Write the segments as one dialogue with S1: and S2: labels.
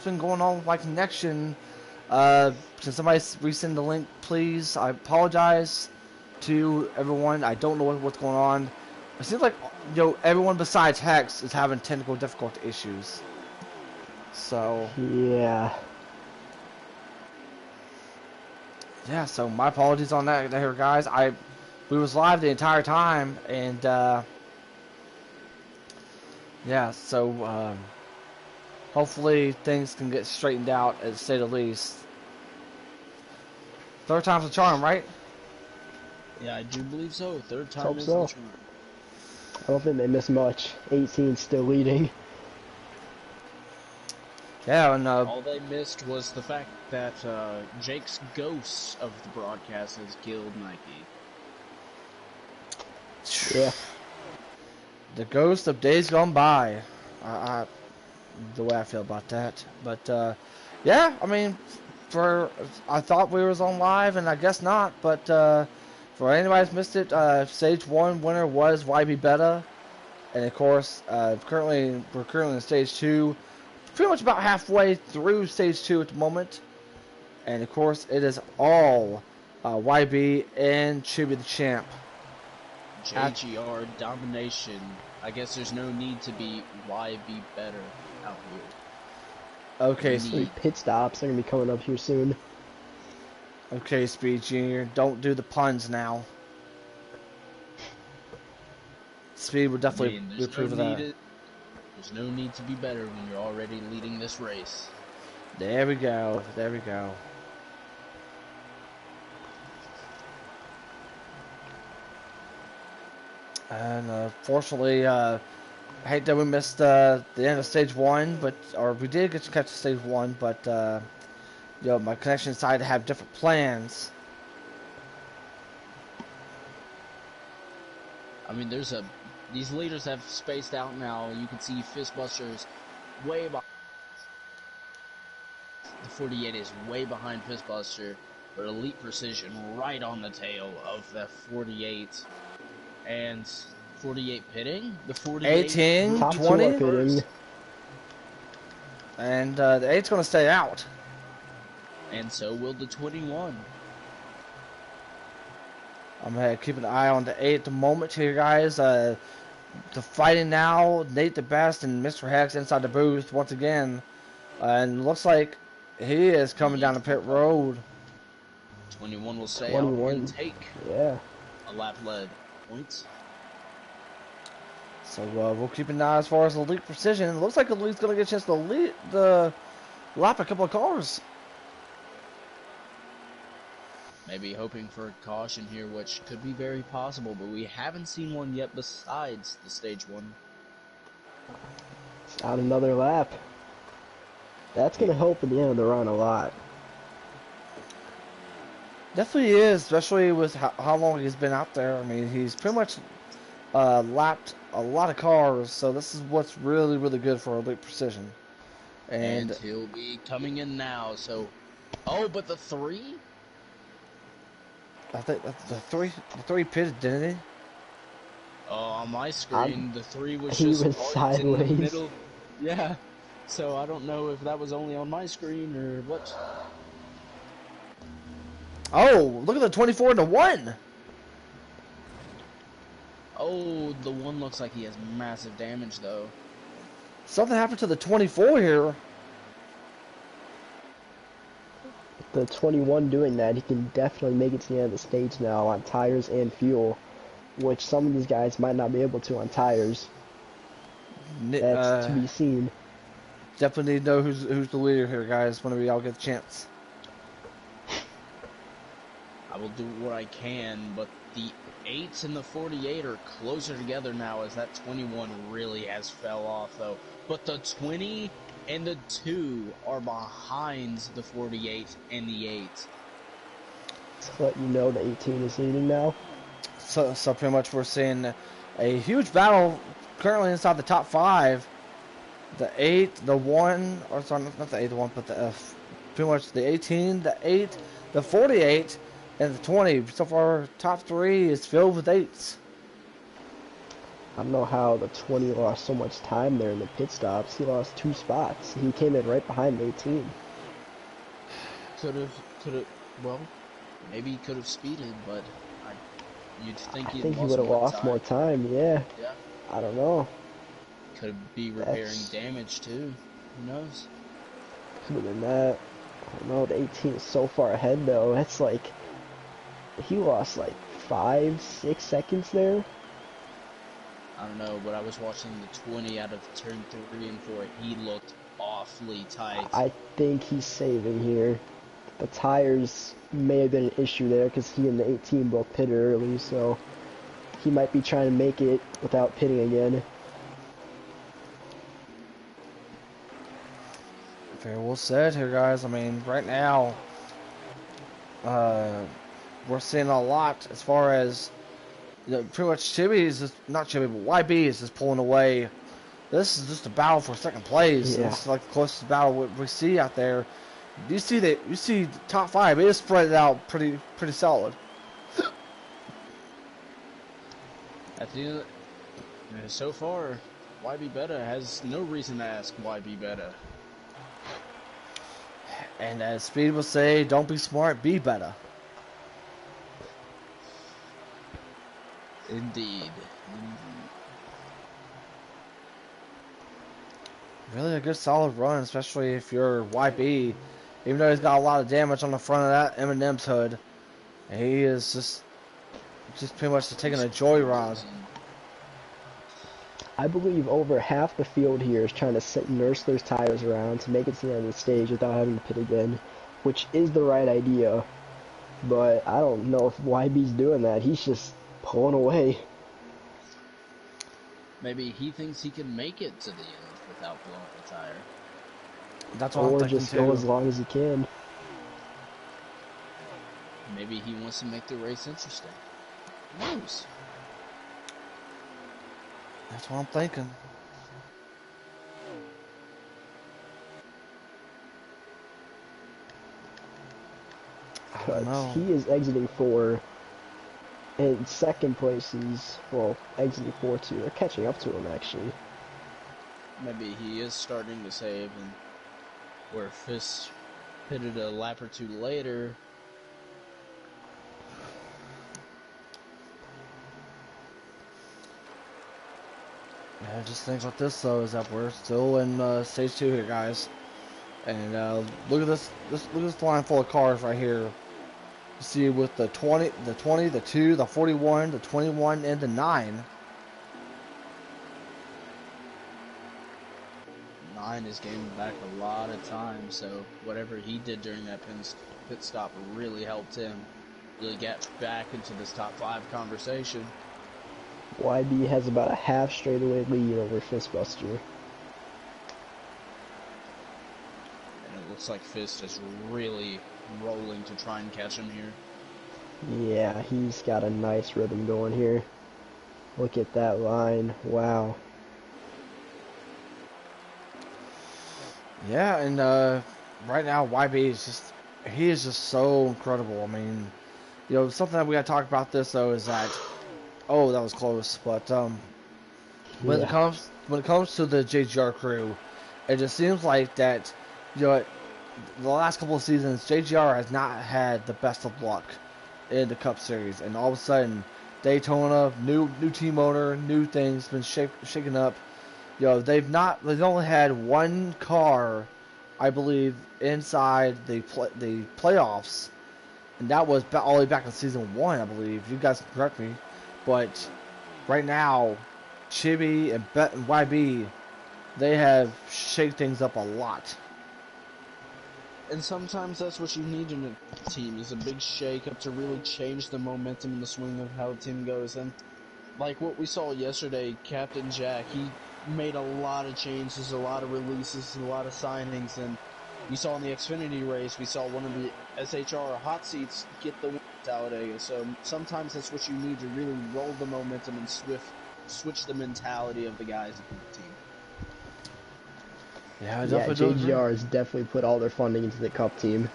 S1: been going on with my connection. Can somebody resend the link, please? I apologize to everyone. I don't know what's going on. It seems like everyone besides Hex is having technical difficulty issues. So
S2: yeah.
S1: Yeah, so my apologies on that here, guys. We was live the entire time, and yeah, so hopefully things can get straightened out, to say the least. Third time's a charm, right?
S3: Yeah, I do believe so. Third time is the charm.
S2: I don't think they missed much. 18 still leading.
S1: Yeah, and
S3: all they missed was the fact that Jake's ghost of the broadcast has killed Nike.
S2: Yeah.
S1: The ghost of days gone by. The way I feel about that. But yeah, I mean, I thought we was on live, and I guess not. But for anybody who's missed it, stage 1 winner was YB Beta, and of course, we're currently in stage 2. Pretty much about halfway through stage 2 at the moment, and of course it is all YB and Chibi the Champ.
S3: JGR domination. I guess there's no need to be YB better out here.
S1: Okay,
S2: Speed pit stops are gonna be coming up here soon.
S1: Okay, Speed Junior, don't do the puns now. Speed would definitely approve of that.
S3: There's no need to be better when you're already leading this race.
S1: There we go. There we go. And fortunately, I hate that we missed the end of stage 1, or we did get to catch stage 1, but my connection decided to have different plans.
S3: I mean, these leaders have spaced out now. You can see Fistbusters way behind. The 48 is way behind Fistbuster, but Elite Precision right on the tail of the 48. And 48 pitting? The 48
S1: 18, 20. And the 8's going to stay out.
S3: And so will the 21.
S1: I'm going to keep an eye on the 8 at the moment here, guys. The fighting now, Nate the Best and Mr. Hex inside the booth once again. And looks like he is coming down the pit road.
S3: 21 will stay out and take
S2: a
S3: lap lead points.
S1: So we'll keep an eye as far as Elite Precision. It looks like Elite's going to get a chance to lap a couple of cars.
S3: Maybe hoping for a caution here, which could be very possible, but we haven't seen one yet besides the stage 1.
S2: It's out another lap. That's going to help at the end of the run a lot.
S1: Definitely is, especially with how long he's been out there. I mean, he's pretty much lapped a lot of cars, so this is what's really, really good for Elite Precision.
S3: And he'll be coming in now, so... Oh, but the 3?
S1: I think the three pitted, didn't he?
S3: On my screen, the 3 was
S2: he
S3: just
S2: was sideways.
S3: in the middle. Yeah, so I don't know if that was only on my screen or what.
S1: Oh, look at the 24 and the 1.
S3: Oh, the 1 looks like he has massive damage, though.
S1: Something happened to the 24 here.
S2: The 21 doing that, he can definitely make it to the end of the stage now on tires and fuel, which some of these guys might not be able to on tires. That's to be seen.
S1: Definitely need to know who's the leader here, guys, whenever y'all get the chance.
S3: I will do what I can, but the 8s and the 48 are closer together now as that 21 really has fell off, though. But the 20 and the 2 are behind the 48 and the 8.
S2: To let you know the 18 is leading now.
S1: So pretty much we're seeing a huge battle currently inside the top 5. The 8, the 1, or sorry, not the 8, the 1, but the pretty much the 18, the 8, the 48, and the 20. So far, top 3 is filled with 8s.
S2: I don't know how the 20 lost so much time there in the pit stops. He lost 2 spots. He came in right behind the 18.
S3: Could have, well, maybe he could have speeded, but you'd think
S2: I
S3: he'd
S2: think he
S3: lost
S2: would have
S3: more
S2: lost more
S3: time.
S2: time, yeah.
S3: Yeah.
S2: I don't know.
S3: Could be repairing
S2: That's
S3: damage too. Who knows?
S2: could have been that. I don't know, the 18 is so far ahead though. That's like, he lost like 5, 6 seconds there.
S3: I don't know, but I was watching the 20 out of turn 3 and 4. He looked awfully tight.
S2: I think he's saving here. The tires may have been an issue there because he and the 18 both pitted early, so he might be trying to make it without pitting again.
S1: Very well said here, guys. I mean, right now, we're seeing a lot as far as, pretty much Chibi is just, not Chibi, but YB is just pulling away. This is just a battle for second place.
S2: Yeah.
S1: It's like the closest battle we see out there. You see the top 5. It is spread out pretty solid.
S3: At the end, so far, YB Beta has no reason to ask YB Beta.
S1: And as Speed will say, don't be smart, be better.
S3: Indeed.
S1: Really a good solid run, especially if you're YB. Even though he's got a lot of damage on the front of that M&M's hood, he is just pretty much taking a joyride.
S2: I believe over half the field here is trying to nurse those tires around to make it to the end of the stage without having to pit again, which is the right idea. But I don't know if YB's doing that. He's just pulling away.
S3: Maybe he thinks he can make it to the end without blowing the tire.
S1: That's what I'm
S2: Or
S1: thinking
S2: just
S1: too.
S2: go as long as he can.
S3: Maybe he wants to make the race interesting. Who knows?
S1: That's what I'm thinking. I don't know.
S2: He is exiting 4. And second place is, well, exiting 4 too. They're catching up to him actually.
S3: Maybe he is starting to save, and where Fist pitted a lap or 2 later.
S1: Yeah, just things like this though is that we're still in stage 2 here, guys. And look at this. Look at this line full of cars right here. You see with the 20, the 2, the 41, the 21, and the 9.
S3: 9 is gaining back a lot of time, so whatever he did during that pit stop really helped him really get back into this top 5 conversation.
S2: YB has about a half straightaway lead over Fistbuster.
S3: And it looks like Fist is really rolling to try and catch him here.
S2: Yeah, he's got a nice rhythm going here. Look at that line. Wow.
S1: Yeah, and right now YB is he is just so incredible. I mean, something that we got to talk about this though is that, oh, that was close, but when it comes to the JGR crew, it just seems like that, the last couple of seasons JGR has not had the best of luck in the Cup Series, and all of a sudden Daytona, new team owner, new things been shaken up. They've only had one car, I believe, inside the playoffs, and that was all the way back in season 1, I believe. You guys can correct me, but right now, Chibi and YB, they have shaken things up a lot.
S3: And sometimes that's what you need in a team, is a big shake-up to really change the momentum and the swing of how the team goes. And like what we saw yesterday, Captain Jack, he made a lot of changes, a lot of releases, a lot of signings, and we saw in the Xfinity race, we saw one of the SHR hot seats get the win at Talladega. So sometimes that's what you need to really roll the momentum and switch the mentality of the guys in the team.
S1: Yeah,
S2: JGR has definitely put all their funding into the Cup team.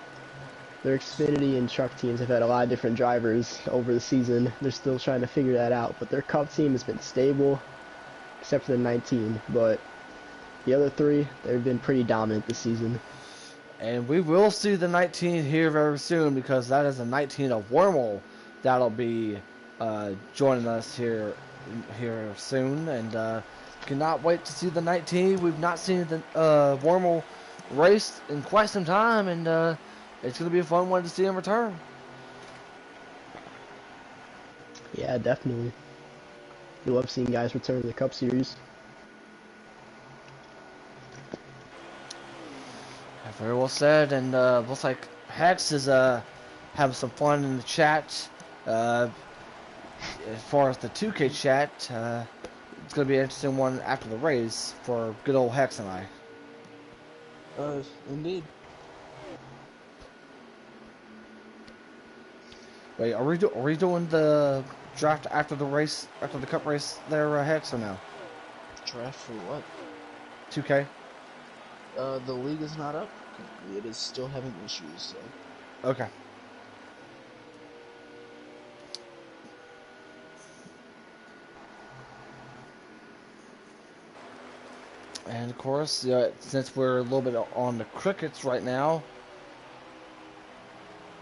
S2: Their Xfinity and truck teams have had a lot of different drivers over the season. They're still trying to figure that out, but their Cup team has been stable. except for the 19. But the other three, they've been pretty dominant this season.
S1: And we will see the 19 here very soon because that is a 19 of Wormel that'll be joining us here soon. And cannot wait to see the 19. We've not seen the Wormel race in quite some time, and it's going to be a fun one to see him return.
S2: Yeah, definitely. We love seeing guys return to the Cup Series.
S1: Very well said, and looks like Hex is having some fun in the chat. As far as the 2K chat, it's going to be an interesting one after the race for good old Hex and I.
S3: Indeed.
S1: Wait, are we doing the draft after the race, after the Cup race there, Hex, or no?
S3: Draft for what?
S1: 2K?
S3: The league is not up. It is still having issues, so.
S1: Okay. And of course, since we're a little bit on the crickets right now,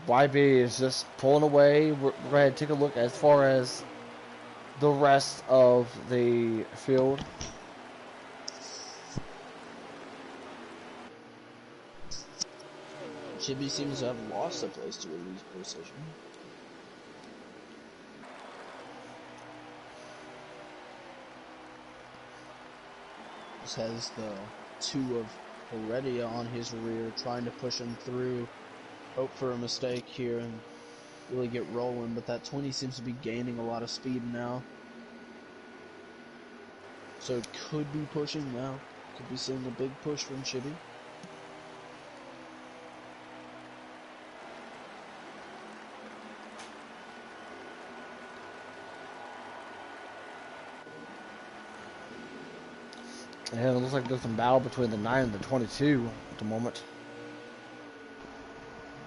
S1: YB is just pulling away. We're going to take a look as far as the rest of the field.
S3: Chibi seems to have lost a place to a lead position. This has the 2 of Heredia on his rear, trying to push him through. Hope for a mistake here and really get rolling, but that 20 seems to be gaining a lot of speed now. So it could be pushing now. Could be seeing a big push from Chibi.
S1: And it looks like there's some battle between the 9 and the 22 at the moment.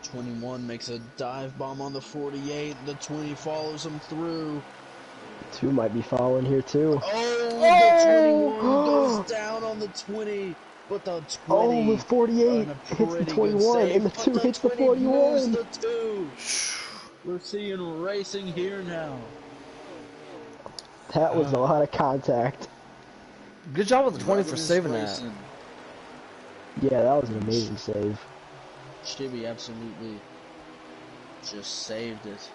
S3: 21 makes a dive bomb on the 48. The 20 follows him through.
S2: 2 might be following here too.
S3: Oh, the 21 goes down on the 20. But the 20.
S2: Oh, the 48 hits the 21, and the 2 hits the 41.
S3: The 2. We're seeing racing here now.
S2: That was a lot of contact.
S1: Good job with the 20 for saving that.
S2: Yeah, that was an amazing save.
S3: Chibi absolutely just saved it.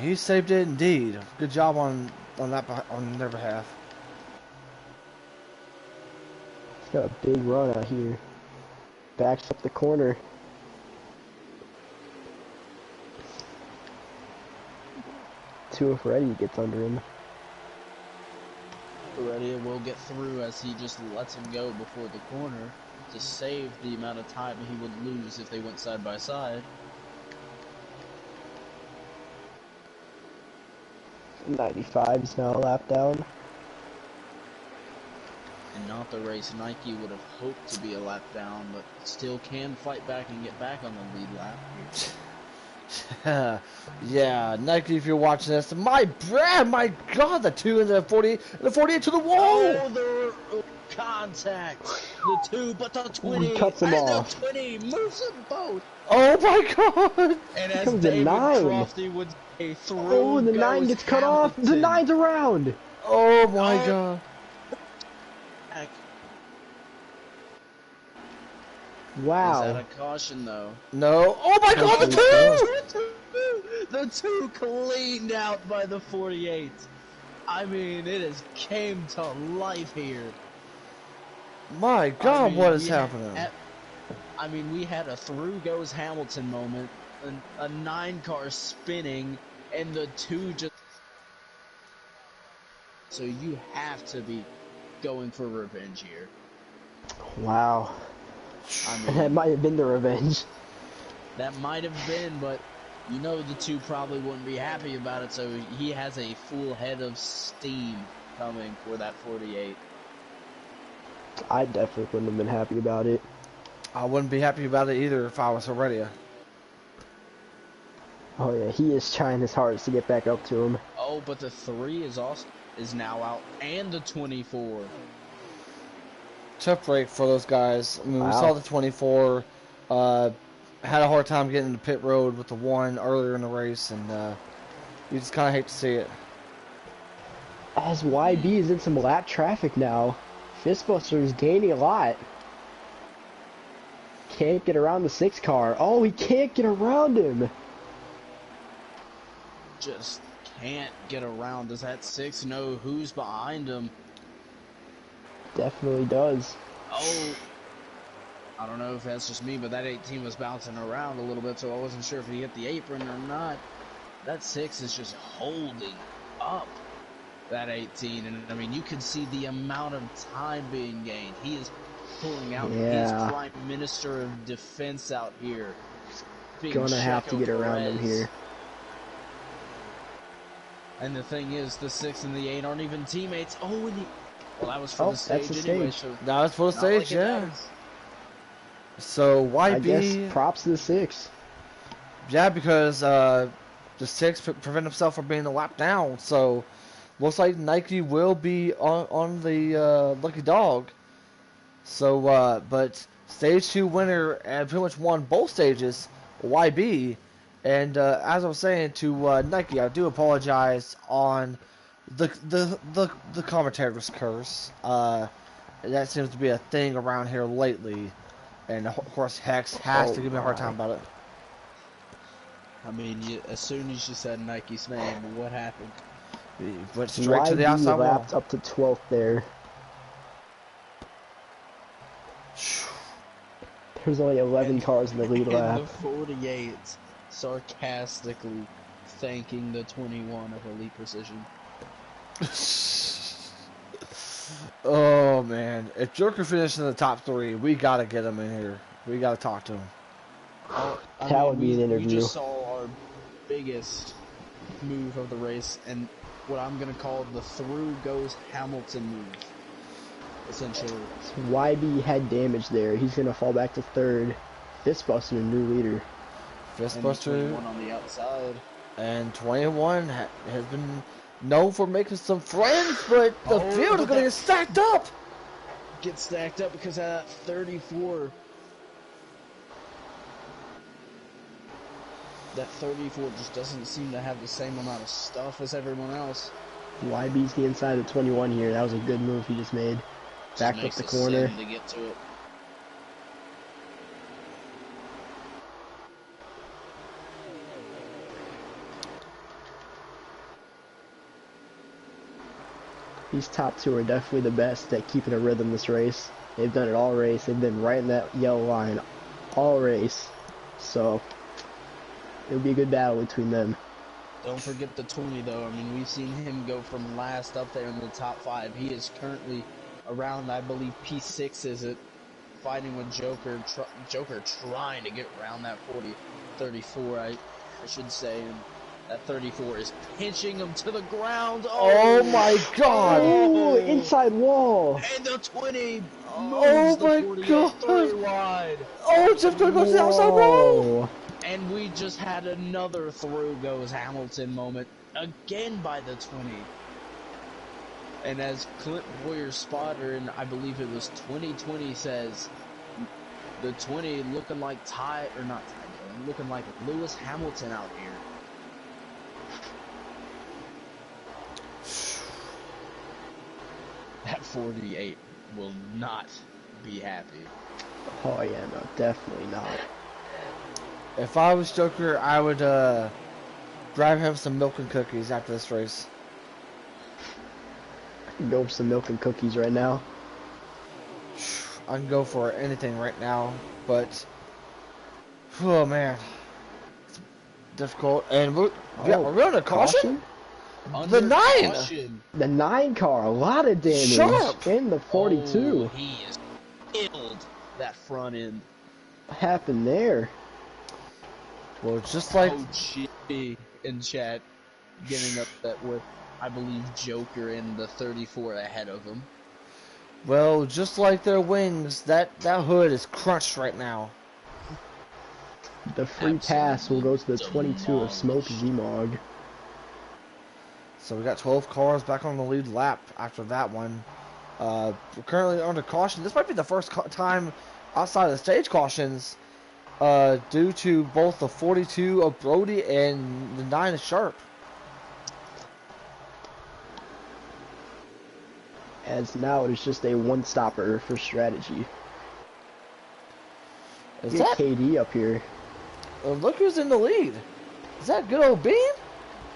S1: He saved it indeed. Good job on their behalf.
S2: He's got a big run out here. Backs up the corner. Two if Reddy gets under him.
S3: Heredia will get through as he just lets him go before the corner to save the amount of time he would lose if they went side by side.
S2: 95 is now a lap down.
S3: And not the race Nike would have hoped to be a lap down, but still can fight back and get back on the lead lap.
S1: Yeah, Nike, if you're watching this, my God, the 2 and the 40, and the 48 to the wall.
S3: Oh, the contact. The 2, but the 20,
S2: he cuts them off.
S3: The 20 moves them both.
S1: Oh my God!
S3: And as David Crofty would say, through
S2: oh, the 9 gets cut off. The 9's around.
S1: Oh my God!
S2: Wow.
S3: Is that a caution though?
S1: No. Oh my God, the 2!
S3: The 2 cleaned out by the 48. I mean, it has came to life here.
S1: My God, what is happening?
S3: I mean, we had a through goes Hamilton moment, a 9 car spinning, and the 2 just. So you have to be going for revenge here.
S2: Wow.
S3: I mean,
S2: that might have been the revenge.
S3: That might have been, but you know the 2 probably wouldn't be happy about it, so he has a full head of steam coming for that 48.
S2: I definitely wouldn't have been happy about it.
S1: I wouldn't be happy about it either if I was Heredia.
S2: Oh yeah, he is trying his hardest to get back up to him.
S3: Oh, but the 3 is also is now out, and the 24.
S1: Tough break for those guys. I mean, we saw
S2: Wow.
S1: the 24 had a hard time getting to pit road with the 1 earlier in the race, and you just kind of hate to see it.
S2: As YB is in some lap traffic now, Fistbuster is gaining a lot. Can't get around the 6 car. Oh, he can't get around him.
S3: Just can't get around. Does that 6 know who's behind him?
S2: Definitely does.
S3: Oh, I don't know if that's just me, but that 18 was bouncing around a little bit, so I wasn't sure if he hit the apron or not. That 6 is just holding up that 18, and I mean, you can see the amount of time being gained. He is pulling out his Prime Minister of Defense out here.
S2: Gonna have to get around him here.
S3: And the thing is, the 6 and the 8 aren't even teammates. Oh, and well, that was for the
S2: that's
S3: stage
S2: the
S3: anyway.
S2: stage.
S3: So
S1: That was for the stage,
S3: like
S1: yeah. So YB,
S2: I guess props to the 6.
S1: yeah, because the 6 prevent himself from being a lap down. So looks like Nike will be on the lucky dog. So, but stage 2 winner and pretty much won both stages, YB. And as I was saying to Nike, I do apologize on the commentator's curse. That seems to be a thing around here lately, and of course Hex has to give me a hard time about it.
S3: I mean, as soon as you said Nike's name, what happened?
S1: He went straight to the
S2: YB
S1: outside wall.
S2: lapped up to 12th there. There's only 11 cars in the lead lap.
S3: And the 48 sarcastically thanking the 21 of Elite Precision.
S1: Oh man, if Joker finishes in the top 3, we gotta get him in here. We gotta talk to him.
S2: That would be an interview.
S3: We just saw our biggest move of the race, and what I'm gonna call the through goes Hamilton move. Essentially,
S2: YB had damage there. He's gonna fall back to 3rd. Fistbuster, new leader.
S1: Fistbuster
S3: on the outside,
S1: and 21 has been known for making some friends, but the field is gonna get stacked up.
S3: Get stacked up because of that 34. That 34 just doesn't seem to have the same amount of stuff as everyone else.
S2: YB's the inside of 21 here. That was a good move he just made. Back up the corner.
S3: To get to it.
S2: These top 2 are definitely the best at keeping a rhythm this race. They've done it all race. They've been right in that yellow line all race. So it'll be a good battle between them.
S3: Don't forget the 20 though. I mean, we've seen him go from last up there in the top 5. He is currently around, I believe, P6 is it, fighting with Joker. Joker trying to get around that 34, I should say. And that 34 is pinching him to the ground.
S1: Oh my god!
S2: Oh, inside wall!
S3: And the 20
S1: my
S3: moves the 48
S1: god!
S3: 3 wide.
S1: Oh, it's just gonna go to the outside wall!
S3: And we just had another through goes Hamilton moment, again by the 20. And as Clint Boyer spotter, and I believe it was 2020 says, the 20 looking like looking like Lewis Hamilton out here. That 48 will not be happy.
S2: Oh yeah, no, definitely not.
S1: If I was Joker, I would grab him some milk and cookies after this race.
S2: Go for some milk and cookies right now.
S1: I can go for anything right now, but oh man, it's difficult. And we're on a caution. The 9.
S3: Caution.
S2: The 9 car, a lot of damage.
S1: Sharp.
S2: In the 42.
S3: Oh, he is killed that front end.
S2: What happened there?
S1: Well, just like
S3: G in chat, getting upset with, I believe, Joker in the 34 ahead of him.
S1: well, just like their wings, that hood is crunched right now.
S2: The free pass will go to the 22 of Smoke Zmog.
S1: So we got 12 cars back on the lead lap after that one. We're currently under caution. This might be the first time outside of the stage cautions due to both the 42 of Brody and the 9 of Sharp.
S2: As now it is just a one-stopper for strategy.
S1: Is
S2: Get
S1: that
S2: KD up here?
S1: look who's in the lead. Is that good old Bean?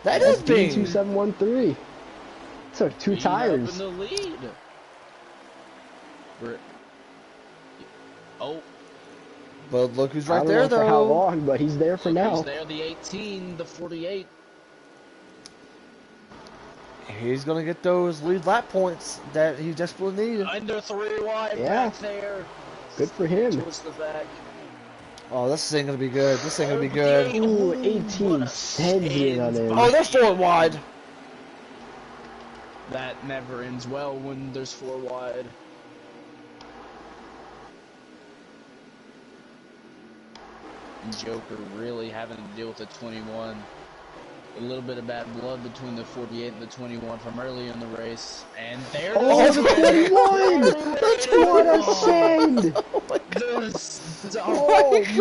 S1: That
S2: That's
S1: is Bean.
S2: 2713. Took two
S3: Bean
S2: tires.
S3: up in the lead. Oh.
S1: But look who's
S2: I
S1: right
S2: don't
S1: there,
S2: know
S1: though.
S2: for how long, but he's there for now.
S3: He's there, the 18, the 48.
S1: He's going to get those lead lap points that he desperately needed.
S3: Under 3 wide
S2: Yeah.
S3: back there.
S2: Good for him.
S3: Towards the back.
S1: Oh, this ain't going to be good. This ain't going to be good.
S2: Ooh,
S3: What
S2: 18
S3: a
S2: sends it on him.
S1: Oh, they're 4 wide.
S3: That never ends well when there's 4 wide. And Joker really having to deal with the 21. A little bit of bad blood between the 48 and the 21 from earlier in the race. And there
S2: Oh, the 21! What a send! Oh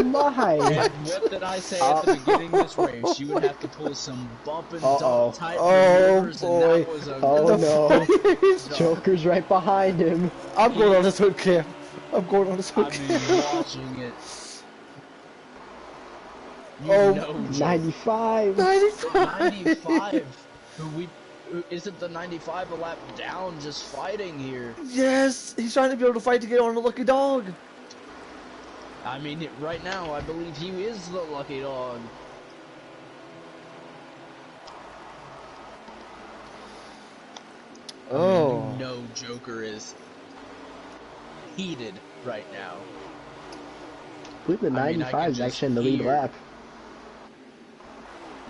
S2: my!
S3: And what did I say at the beginning of this race? You would have to pull some bump and dump type
S1: Oh,
S3: maneuvers,
S1: boy.
S3: and that was a
S2: Oh no!
S1: no.
S2: Joker's right behind him.
S1: I'm going on this hood cam. I'm going on this hood
S3: I
S1: cam.
S3: mean, watching it. You
S1: Oh,
S3: know,
S2: 95.
S3: 95. Isn't the 95 a lap down just fighting here?
S1: Yes, he's trying to be able to fight to get on the lucky dog.
S3: I mean, right now, I believe he is the lucky dog.
S1: Oh.
S3: I mean, you know Joker is heated right now.
S2: I believe the 95 is actually in the lead lap.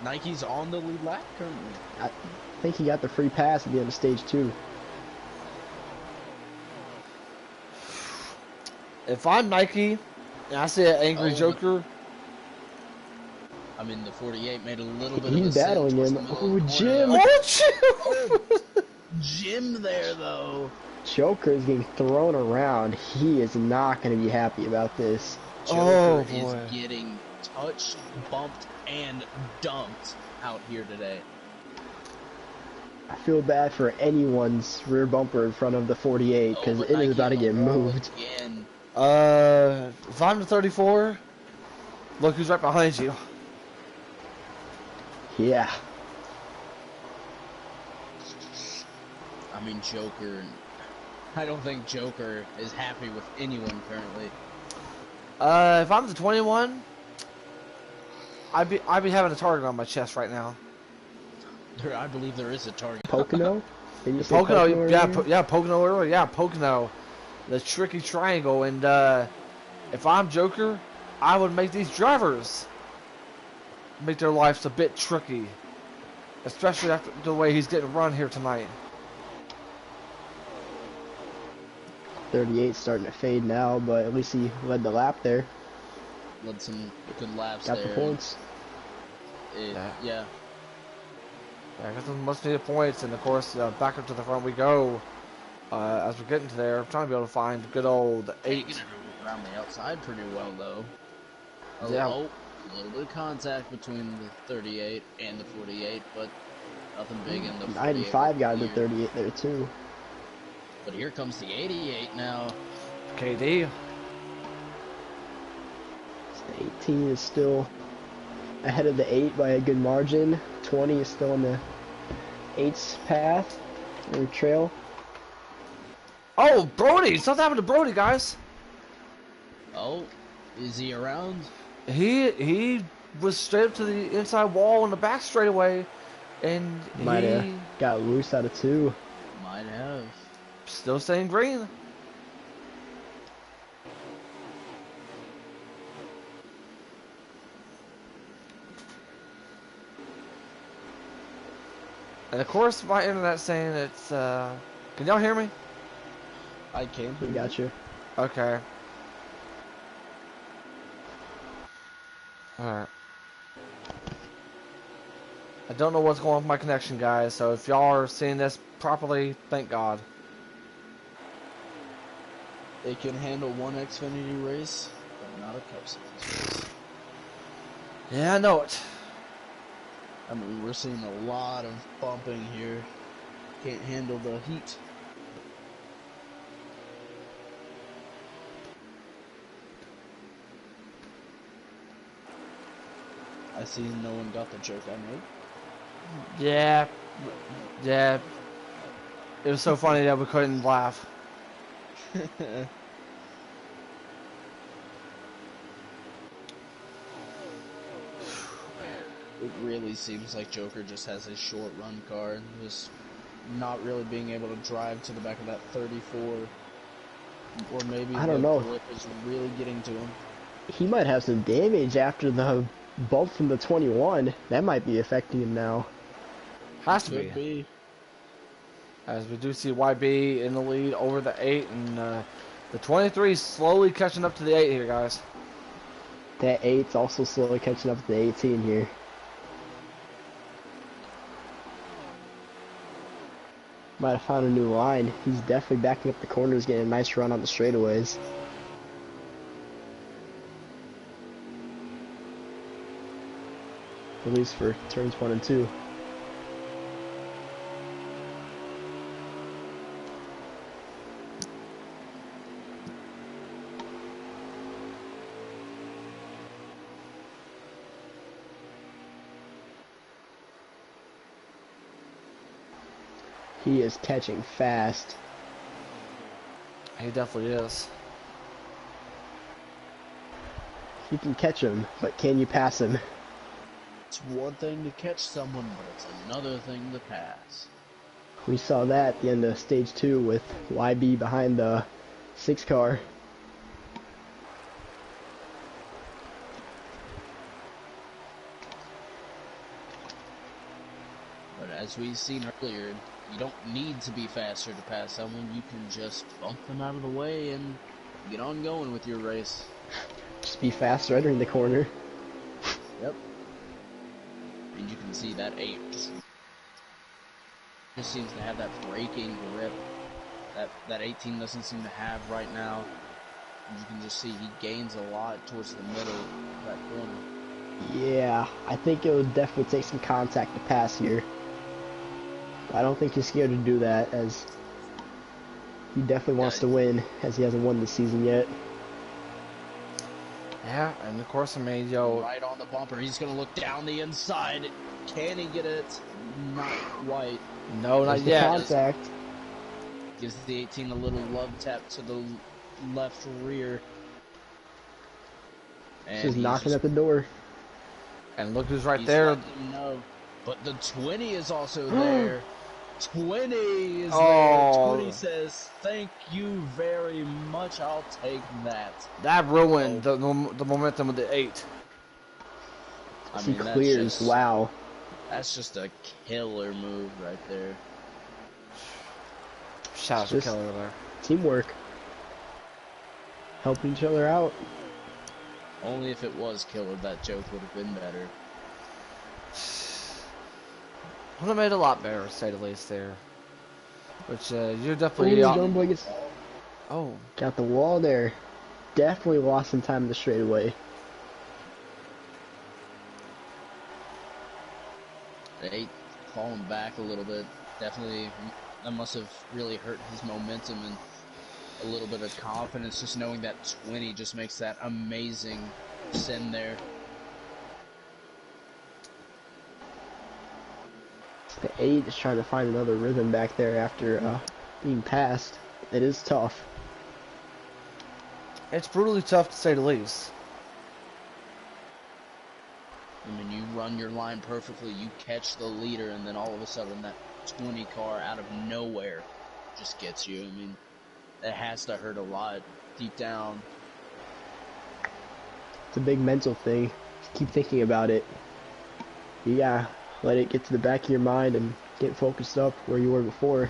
S3: Nike's on the lead lap currently.
S2: I think he got the free pass at the end of stage 2.
S1: If I'm Nike and I see an angry Joker,
S3: I mean, the 48 made a little bit
S2: He's
S3: of a
S2: battling him. Oh, Jim!
S3: Jim there, though.
S2: Joker is getting thrown around. He is not going to be happy about this.
S3: Joker is getting touched, bumped, and dumped out here today.
S2: I feel bad for anyone's rear bumper in front of the 48 because it is about to get moved.
S3: Again.
S1: if I'm the 34, look who's right behind you.
S2: Yeah.
S3: I mean, Joker. I don't think Joker is happy with anyone currently.
S1: If I'm the 21, I'd be having a target on my chest right now.
S3: I believe there is a target.
S2: Pocono? Did you say
S1: Pocono,
S2: Pocono
S1: yeah, Pocono earlier, yeah, Pocono, the tricky triangle, and if I'm Joker, I would make these drivers make their lives a bit tricky, especially after the way he's getting run here tonight.
S2: 38 starting to fade now, but at least he led the lap there.
S3: Led some good laps
S2: Got
S3: there.
S2: the points.
S3: Yeah.
S1: Yeah, I got some much needed points, and of course, back up to the front we go. As we're getting to there, I'm trying to be able to find good old 8.
S3: Taking it around the outside pretty well, though. A little bit of contact between the 38 and the 48, but nothing big in the
S2: 95 got the 38 there too.
S3: But here comes the 88 now.
S1: KD.
S2: The 18 is still ahead of the 8 by a good margin. 20 is still on the 8's path or trail.
S1: Oh, Brody! Something happened to Brody, guys.
S3: Oh, is he around?
S1: He was straight up to the inside wall in the back straightaway, and
S2: Might have got loose out of 2.
S3: Might have.
S1: Still staying green. And of course, my internet's saying it's. Can y'all hear me?
S3: I can.
S2: We got you.
S1: Okay. Alright. I don't know what's going on with my connection, guys. So if y'all are seeing this properly, thank God.
S3: It can handle one Xfinity race, but not a Cup Series race.
S1: Yeah, I know it.
S3: I mean, we're seeing a lot of bumping here. Can't handle the heat. I see no one got the joke I made.
S1: Yeah. Yeah. It was so funny that we couldn't laugh.
S3: It really seems like Joker just has a short run car and just not really being able to drive to the back of that 34. Or maybe
S2: I don't
S3: the
S2: know.
S3: grip is really getting to him.
S2: He might have some damage after the bump from the 21. That might be affecting him now.
S1: Has to
S3: Could
S1: be.
S3: be.
S1: As we do see YB in the lead over the 8, and the 23 is slowly catching up to the 8 here, guys.
S2: That 8's also slowly catching up to the 18 here. Might have found a new line. He's definitely backing up the corners, getting a nice run on the straightaways. At least for turns 1 and 2. He is catching fast.
S1: He definitely is.
S2: You can catch him, but can you pass him?
S3: It's one thing to catch someone, but it's another thing to pass.
S2: We saw that at the end of stage 2 with YB behind the 6 car.
S3: But as we've seen earlier, you don't need to be faster to pass someone. You can just bump them out of the way and get on going with your race.
S2: Just be faster entering the corner.
S3: Yep. And you can see that 8 just seems to have that braking grip that 18 doesn't seem to have right now. And you can just see he gains a lot towards the middle of that corner.
S2: Yeah, I think it would definitely take some contact to pass here. I don't think he's scared to do that, as he definitely wants to win, as he hasn't won this season yet.
S1: Yeah, and of course, I mean, yo.
S3: Right on the bumper. He's going to look down the inside. Can he get it? Not quite.
S1: No, not
S2: There's the
S1: yet.
S2: contact.
S3: Gives the 18 a little love tap to the left rear.
S2: And just knocking at the door.
S1: And look who's right there.
S3: No. But the 20 is also there. 20 is there. 20 says, thank you very much. I'll take that.
S1: That ruined the momentum of the 8.
S2: I mean, he clears. Wow.
S3: That's just a killer move right there.
S1: Shout out to Killer there.
S2: Teamwork. Helping each other out.
S3: Only if it was killer, that joke would have been better.
S1: Would have made a lot better, to say the least there. Which, you're definitely...
S2: Oh. Got the wall there. Definitely lost some time in the straightaway.
S3: The 8 falling back a little bit. Definitely, that must have really hurt his momentum and a little bit of confidence, just knowing that 20 just makes that amazing send there.
S2: The 8 is trying to find another rhythm back there after being passed. It is tough.
S1: It's brutally tough, to say the least.
S3: I mean, you run your line perfectly, you catch the leader, and then all of a sudden that 20 car out of nowhere just gets you. I mean, it has to hurt a lot deep down.
S2: It's a big mental thing. Just keep thinking about it. Yeah. Let it get to the back of your mind and get focused up where you were before,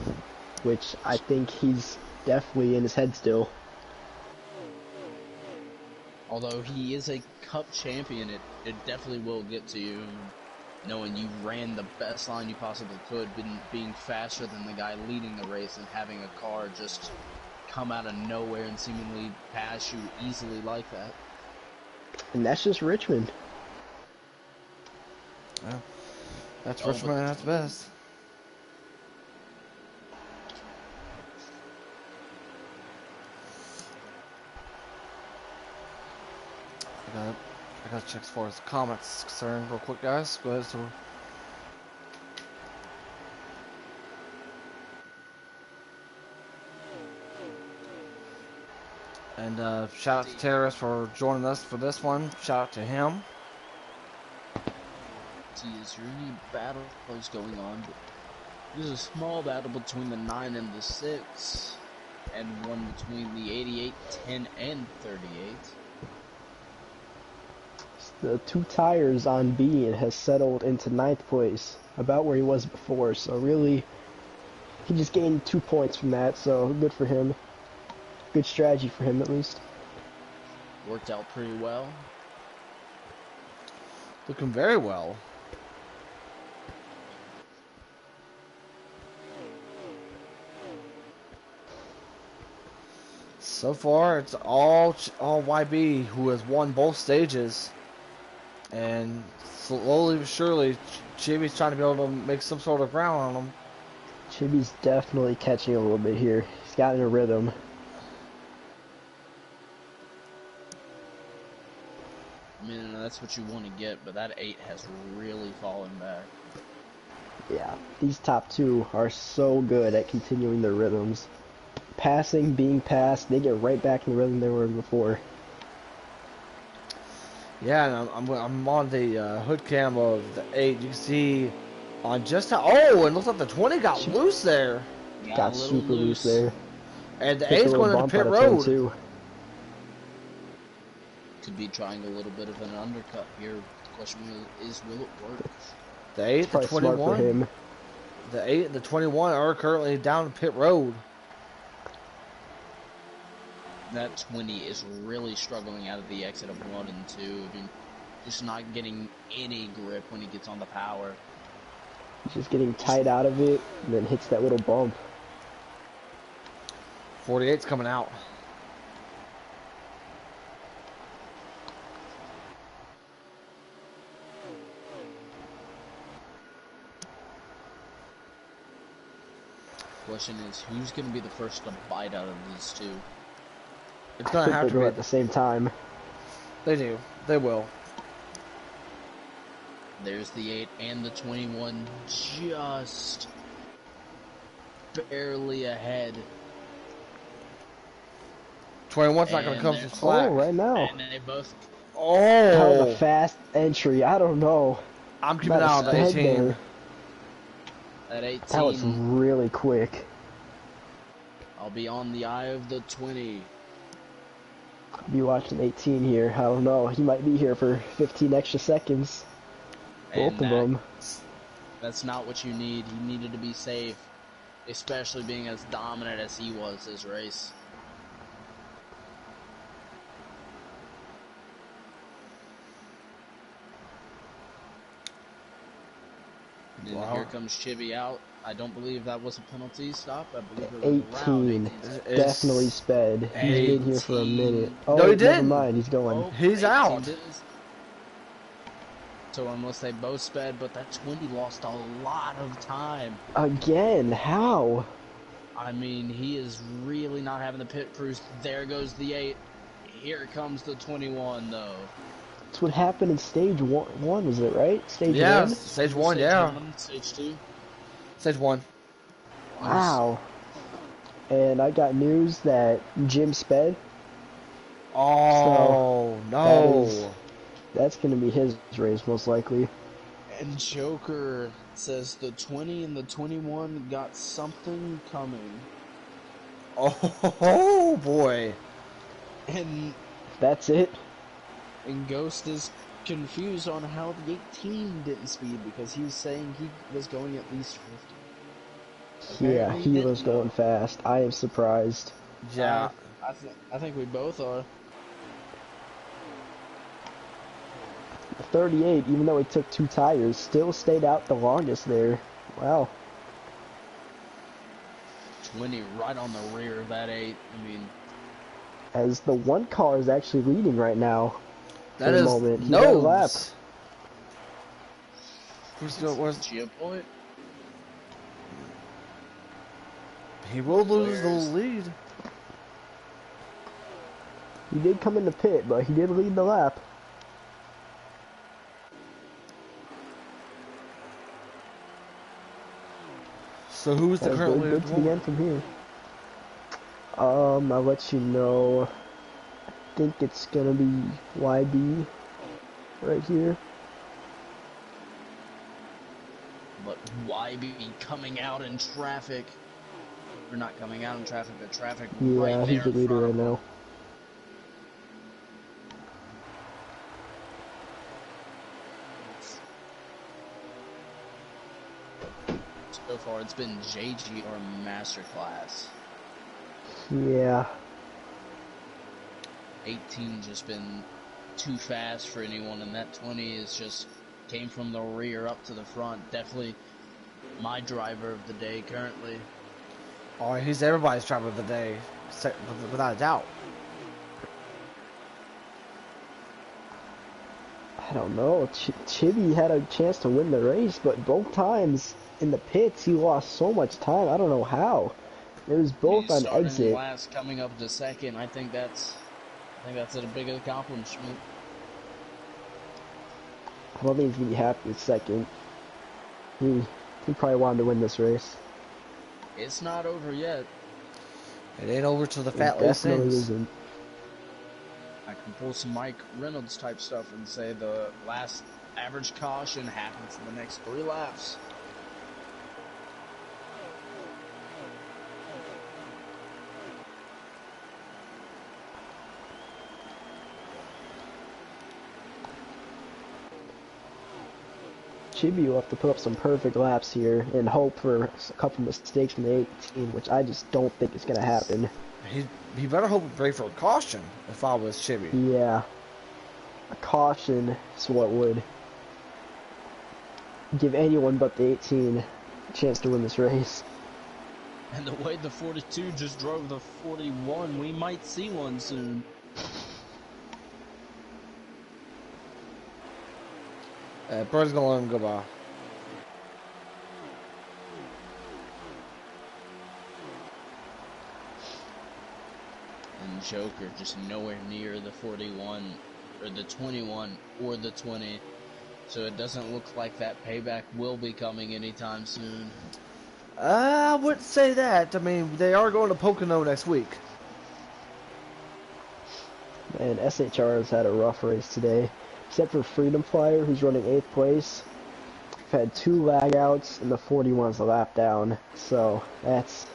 S2: which I think he's definitely in his head still.
S3: Although he is a cup champion, it definitely will get to you. knowing you ran the best line you possibly could, being faster than the guy leading the race, and having a car just come out of nowhere and seemingly pass you easily like that.
S2: And that's just Richmond.
S1: Yeah. That's Richmond at its best. I gotta check as far as comments is concerned real quick, guys. Go ahead, so. And shout out to Terrace for joining us for this one. Shout out to him.
S3: There's really battles going on, but there's a small battle between the 9 and the 6, and one between the 88, 10, and 38.
S2: The 2 tires on B has settled into 9th place, about where he was before. So really, he just gained 2 points from that. So good for him. Good strategy for him, at least.
S3: Worked out pretty well.
S1: Looking very well. So far, it's all YB who has won both stages, and slowly but surely, Chibi's trying to be able to make some sort of ground on him.
S2: Chibi's definitely catching a little bit here. He's got in a rhythm.
S3: I mean, that's what you want to get, but that 8 has really fallen back.
S2: Yeah, these top 2 are so good at continuing their rhythms. Passing, being passed, they get right back in the rhythm they were in before.
S1: Yeah, and I'm on the hood cam of the 8. You can see on just how... Oh, and looks like the 20 got loose there.
S2: Got super loose there.
S1: And the 8's going into pit road.
S2: Too.
S3: Could be trying a little bit of an undercut here. The question is, will it work?
S1: The 8, the 21. The 8 and the 21 are currently down pit road.
S3: That 20 is really struggling out of the exit of 1 and 2. I mean, just not getting any grip when he gets on the power.
S2: He's just getting tight out of it, and then hits that little bump.
S1: 48's coming out.
S3: Question is, who's going to be the first to bite out of these 2?
S1: It's going to have to
S2: go
S1: be
S2: at the same time.
S1: They do. They will.
S3: There's the 8 and the 21, just barely ahead.
S1: 21's not going to come from slack.
S2: Oh, right now.
S3: And they both...
S1: Oh!
S2: That was a fast entry. I don't know.
S1: I'm keeping out on the 18.
S3: That 18.
S2: That was really quick.
S3: I'll be on the eye of the 20.
S2: I'll be watching 18 here. I don't know. He might be here for 15 extra seconds. Both of them.
S3: That's not what you need. He needed to be safe, especially being as dominant as he was this race. And wow. Here comes Chibi out. I don't believe that was a penalty stop. I believe it was
S2: 18. Definitely sped. He's been here for a minute. Oh,
S1: no, he didn't.
S2: Never mind. He's going.
S3: Oh,
S1: he's out.
S3: So unless they both sped, but that 20 lost a lot of time.
S2: Again, how?
S3: I mean, he is really not having the pit crews. There goes the 8. Here comes the 21, though.
S2: That's what happened in stage one, was it right? Stage
S1: yeah,
S2: 1?
S1: Stage 1, yeah.
S3: Stage 2.
S1: Stage 1.
S2: Wow. And I got news that Jim sped.
S1: Oh, so no.
S2: That's going to be his race, most likely.
S3: And Joker says the 20 and the 21 got something coming.
S1: Oh, boy.
S3: And
S2: that's it.
S3: And Ghost is confused on how the 18 didn't speed, because he's saying he was going at least 50.
S2: Yeah, he was going fast. I am surprised.
S1: Yeah.
S3: I think we both are.
S2: the 38, even though he took 2 tires, still stayed out the longest there. Wow.
S3: 20 right on the rear of that 8. I mean,
S2: As the 1 car is actually leading right now.
S1: That
S2: for the
S1: is
S2: moment. He got a lap.
S1: nose. Where's
S3: Geo point?
S1: he will lose the lead.
S2: He did come in the pit, but he did lead the lap.
S1: So who's the current leader?
S2: Good to the end from here. I'll let you know. I think it's gonna be YB right here.
S3: But YB coming out in traffic. We're not coming out in traffic, but traffic right
S2: Yeah,
S3: there
S2: he's the leader right now.
S3: So far, it's been JG or Masterclass.
S2: Yeah.
S3: 18 just been too fast for anyone, and that 20 is just came from the rear up to the front. Definitely my driver of the day currently.
S1: Oh, he's everybody's driver of the day, without a doubt.
S2: I don't know. Chibi had a chance to win the race, but both times in the pits he lost so much time. I don't know how. It was both on
S3: Starting
S2: exit.
S3: last, coming up to second. I think that's a big accomplishment.
S2: I don't think he's gonna be happy with second. He probably wanted to win this race.
S3: It's not over yet.
S1: It ain't over till the fat
S2: It
S1: lady
S2: definitely
S1: sings.
S2: isn't.
S3: I can pull some Mike Reynolds type stuff and say the last average caution happens in the next 3 laps.
S2: Chibi will have to put up some perfect laps here and hope for a couple mistakes from the 18, which I just don't think is going to happen.
S1: He better hope and pray for a caution if I was Chibi.
S2: Yeah. A caution is what would give anyone but the 18 a chance to win this race.
S3: And the way the 42 just drove the 41, we might see one soon.
S1: Bird's gonna let him go by.
S3: And Joker just nowhere near the 41, or the 21, or the 20. So it doesn't look like that payback will be coming anytime soon.
S1: I wouldn't say that. I mean, they are going to Pocono next week.
S2: Man, SHR has had a rough race today. Except for Freedom Flyer, who's running 8th place. We've had 2 lag outs, and the 41's a lap down. So, that's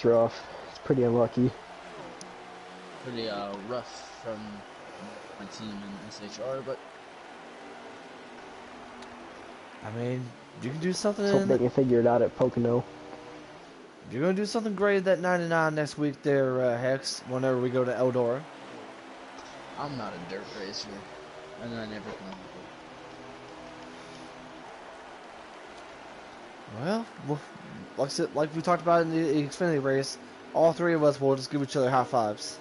S2: rough. It's pretty unlucky.
S3: Pretty rough from my team in SHR, but
S1: I mean, you can do something.
S2: Let's hope they can figure it out at Pocono.
S1: You're gonna do something great at that 99 next week there, Hex, whenever we go to Eldora.
S3: I'm not a dirt racer, and I never can.
S1: Well, like I said, like we talked about in the Xfinity race, all 3 of us will just give each other high fives.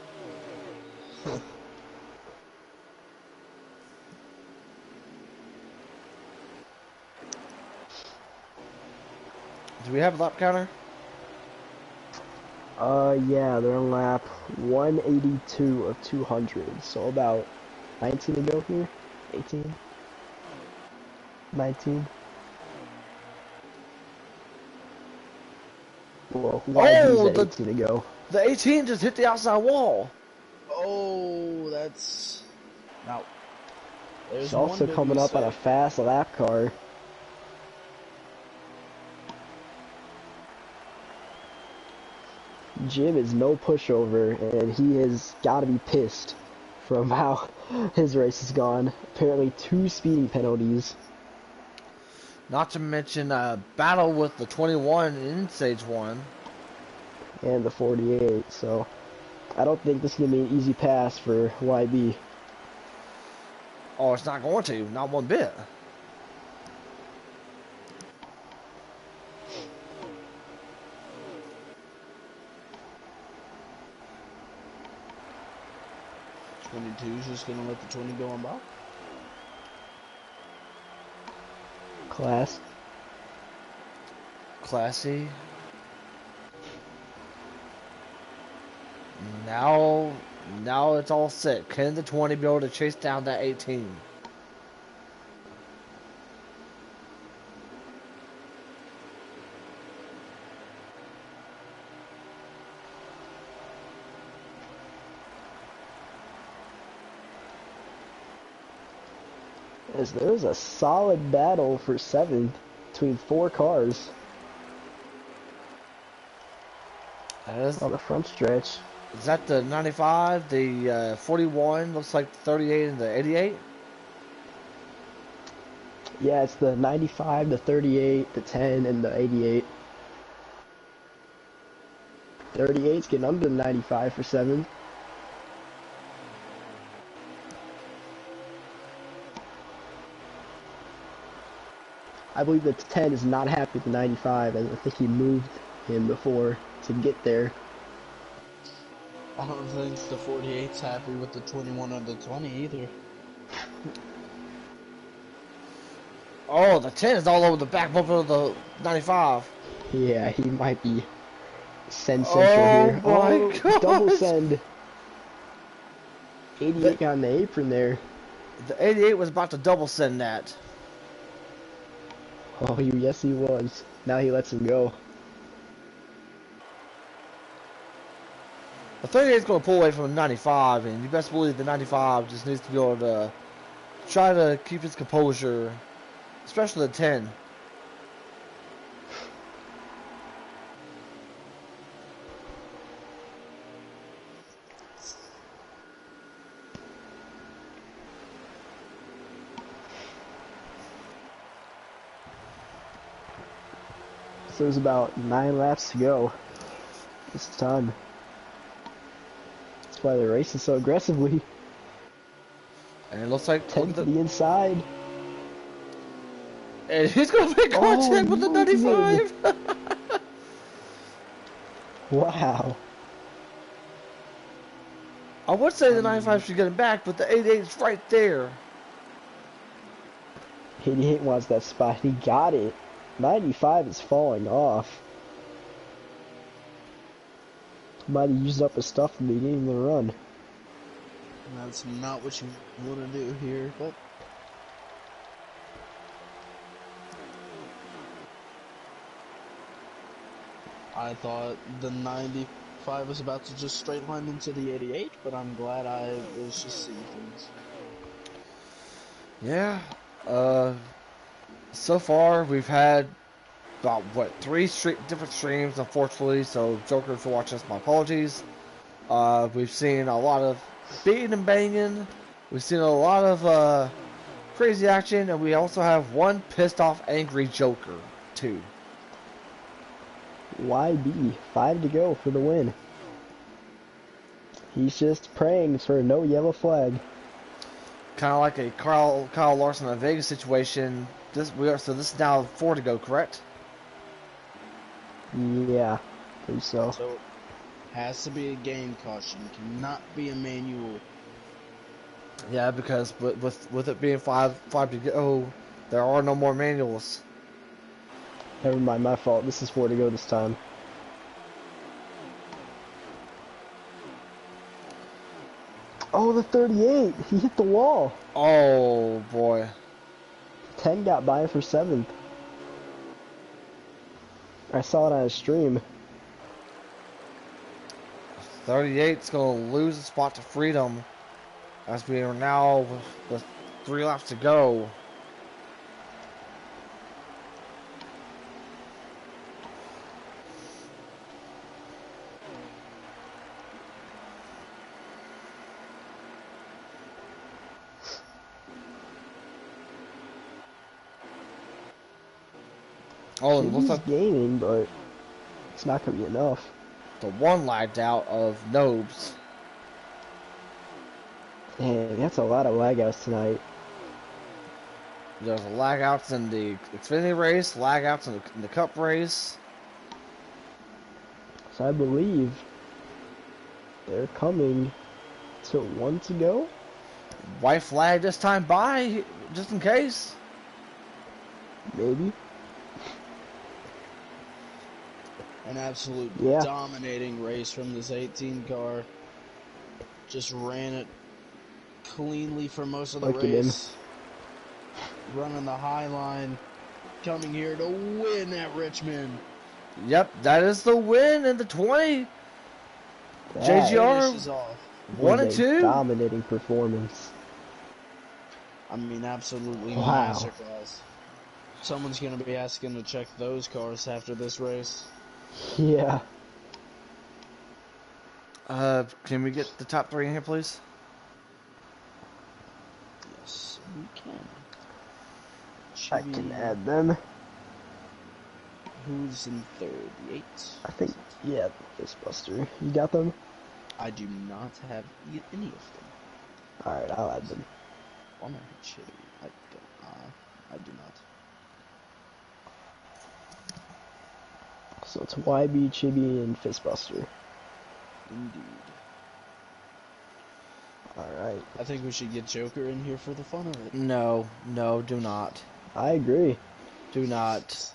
S1: Do we have a lap counter?
S2: Yeah, they're on lap 182 of 200, so about 19 to go here? 18? 19? Well, YB's at 18 to go.
S1: The 18 just hit the outside wall.
S3: Oh, that's... Now,
S2: He's also coming up on a fast lap car. Jim is no pushover, and he has got to be pissed from how his race has gone. Apparently 2 speeding penalties.
S1: Not to mention a battle with the 21 in stage 1.
S2: And the 48, so I don't think this is going to be an easy pass for YB.
S1: Oh, it's not going to. Not one bit.
S3: '22's just gonna let the 20 go on by.
S1: Classy. Now it's all set. Can the 20 be able to chase down that 18?
S2: As there's a solid battle for 7th between 4 cars on the front stretch.
S1: Is that the 95, the 41, looks like the 38 and the 88?
S2: Yeah, it's the 95, the 38, the 10, and the 88. 38's getting under the 95 for 7th. I believe the 10 is not happy with the 95, and I think he moved him before to get there.
S3: I don't think the 48's happy with the 21 or the 20 either.
S1: Oh, the 10 is all over the back bumper of the 95.
S2: Yeah, he might be send central here.
S1: My God.
S2: Double send. 88 got on the apron there.
S1: The 88 was about to double send that.
S2: Oh, yes he was. Now he lets him go.
S1: The 38 is going to pull away from the 95, and you best believe the 95 just needs to be able to try to keep his composure, especially the 10.
S2: So there's about 9 laps to go this time. That's why they're racing so aggressively.
S1: And it looks like
S2: 10 to the inside.
S1: And he's going to make contact with the 95.
S2: Wow.
S1: I would say the 95 should get him back, but the 88 is right there.
S2: 88 wants that spot. He got it. 95 is falling off. Might have used up his stuff from the beginning of the run.
S3: That's not what you want to do here, but I thought the 95 was about to just straight line into the 88, but I'm glad I was just seeing things.
S1: Yeah. So far we've had about, what, 3 different streams, unfortunately, so Joker, if you're watching this, my apologies. We've seen a lot of beating and banging. We've seen a lot of crazy action, and we also have one pissed off angry Joker, too.
S2: YB, 5 to go for the win. He's just praying for no yellow flag.
S1: Kind of like a Kyle Larson in Vegas situation. So this is now 4 to go, correct?
S2: Yeah, I think so.
S3: So, has to be a game caution. Cannot be a manual.
S1: Yeah, because with it being 5 to go, there are no more manuals.
S2: Never mind, my fault. This is 4 to go this time. Oh, the 38! He hit the wall!
S1: Oh, boy.
S2: 10 got by for 7th. I saw it on a stream.
S1: 38's going to lose a spot to Freedom, as we are now with 3 laps to go. Oh, it looks like
S2: gaining, but it's not going to be enough.
S1: The 1 lagged out of Nobes.
S2: Dang, that's a lot of lag outs tonight.
S1: There's lag-outs in the Xfinity race, lag-outs in the Cup race.
S2: So I believe they're coming to 1 to go.
S1: White flag this time by, just in case.
S2: Maybe.
S3: An absolute
S2: Yeah.
S3: dominating race from this 18 car. Just ran it cleanly for most of the
S2: Look at him.
S3: race. Running the high line. Coming here to win at Richmond.
S1: Yep, that is the win in the 20.
S2: That
S1: JGR
S3: Finishes off.
S1: 1
S2: was
S1: and
S2: a
S1: 2.
S2: dominating performance.
S3: I mean, absolutely
S2: Wow.
S3: masterclass. Someone's going to be asking to check those cars after this race.
S2: Yeah.
S1: Can we get the top 3 in here, please?
S3: Yes, we can.
S2: I can add them.
S3: Who's in third? The 8?
S2: I think, yeah, Fistbuster. You got them?
S3: I do not have any of them.
S2: Alright, I'll add them.
S3: One of Chitty. I don't. I do not.
S2: So it's YB, Chibi, and Fistbuster.
S3: Indeed.
S2: Alright.
S3: I think we should get Joker in here for the fun of it.
S1: No, do not.
S2: I agree.
S1: Do not.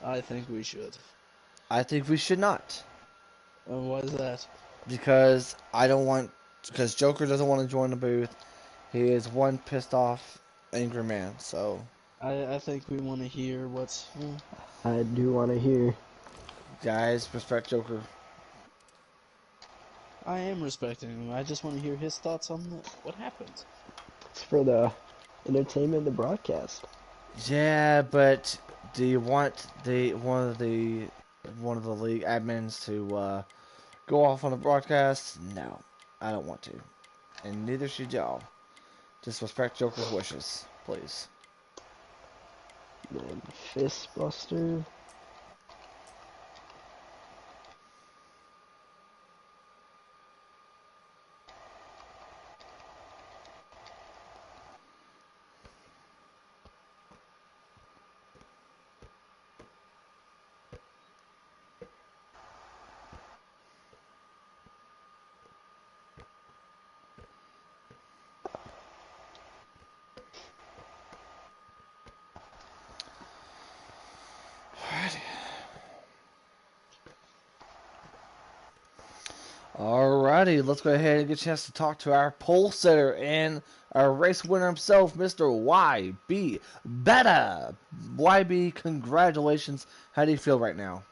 S3: I think we should.
S1: I think we should not.
S3: Why is that?
S1: Because because Joker doesn't want to join the booth. He is one pissed off, angry man, so.
S3: I think we want to hear what's...
S2: I do want to hear.
S1: Guys, respect Joker.
S3: I am respecting him. I just want to hear his thoughts on what happened.
S2: It's for the entertainment, the broadcast.
S1: Yeah, but do you want one of the league admins to go off on the broadcast? No, I don't want to, and neither should y'all. Just respect Joker's wishes, please.
S2: Then Fistbuster.
S1: Alrighty, let's go ahead and get a chance to talk to our pole sitter and our race winner himself, Mr. YB. Better! YB, congratulations. How do you feel right now?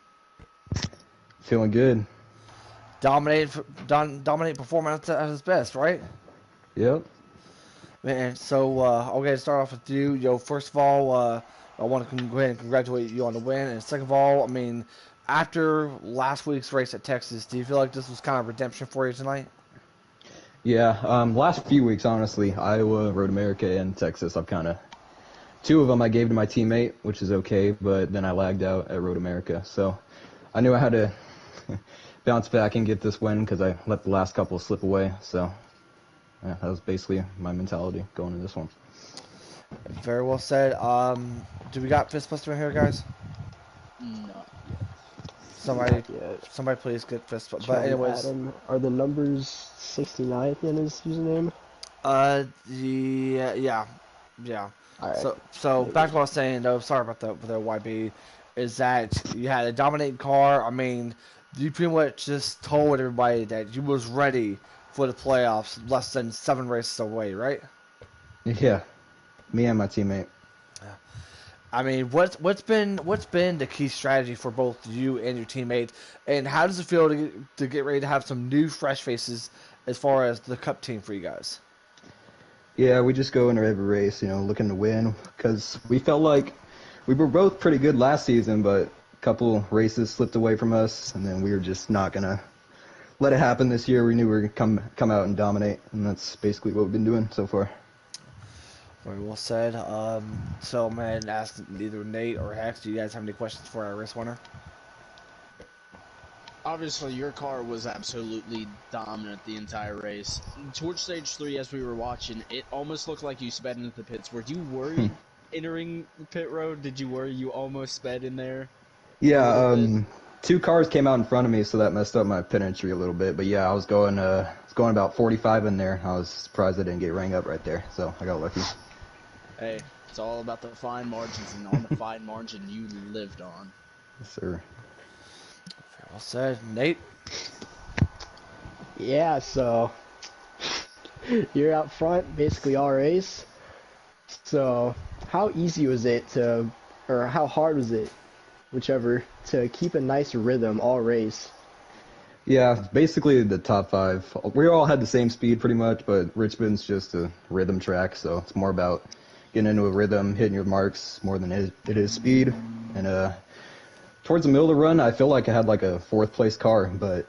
S4: Feeling good.
S1: Dominate performance at his best, right?
S4: Yep.
S1: Man, so I'll get to start off with you. First of all, I want to go ahead and congratulate you on the win. And second of all, I mean, after last week's race at Texas, do you feel like this was kind of redemption for you tonight?
S4: Yeah. Last few weeks, honestly, Iowa, Road America, and Texas, I've kind of... Two of them I gave to my teammate, which is okay, but then I lagged out at Road America. So I knew I had to bounce back and get this win because I let the last couple slip away. So yeah, that was basically my mentality going into this one.
S1: Very well said. Do we got Fistbuster in here, guys?
S3: Not
S1: Somebody,
S2: yet.
S1: somebody, please get Fistbuster. But
S2: Charlie
S1: anyways,
S2: Adam. Are the numbers 69 at the end of his username?
S1: yeah.
S2: Alright.
S1: So back to what I was saying though. Sorry about the YB. Is that you had a dominating car? I mean, you pretty much just told everybody that you was ready for the playoffs, less than 7 races away, right?
S4: Yeah. Me and my teammate.
S1: I mean, what's been the key strategy for both you and your teammate, and how does it feel to get ready to have some new fresh faces as far as the Cup team for you guys?
S4: Yeah, we just go into every race, looking to win because we felt like we were both pretty good last season, but a couple races slipped away from us, and then we were just not going to let it happen this year. We knew we were going to come out and dominate, and that's basically what we've been doing so far.
S1: Very well said. So I'm going to ask either Nate or Hex, do you guys have any questions for our race winner?
S3: Obviously, your car was absolutely dominant the entire race. Towards stage 3, as we were watching, it almost looked like you sped into the pits. Were you worried entering the pit road? Did you worry you almost sped in there?
S4: Yeah, 2 cars came out in front of me, so that messed up my pit entry a little bit. But yeah, I was going about 45 in there. I was surprised I didn't get rang up right there, so I got lucky.
S3: Hey, it's all about the fine margins, and on the fine margin you lived on.
S4: Yes, sir.
S1: Well said, Nate.
S2: Yeah, so you're out front basically all race. So how easy was it to, or how hard was it, whichever, to keep a nice rhythm all race?
S4: Yeah, basically the top 5. We all had the same speed pretty much, but Richmond's just a rhythm track, so it's more about getting into a rhythm, hitting your marks more than it is speed. And towards the middle of the run, I feel like I had like a 4th place car, but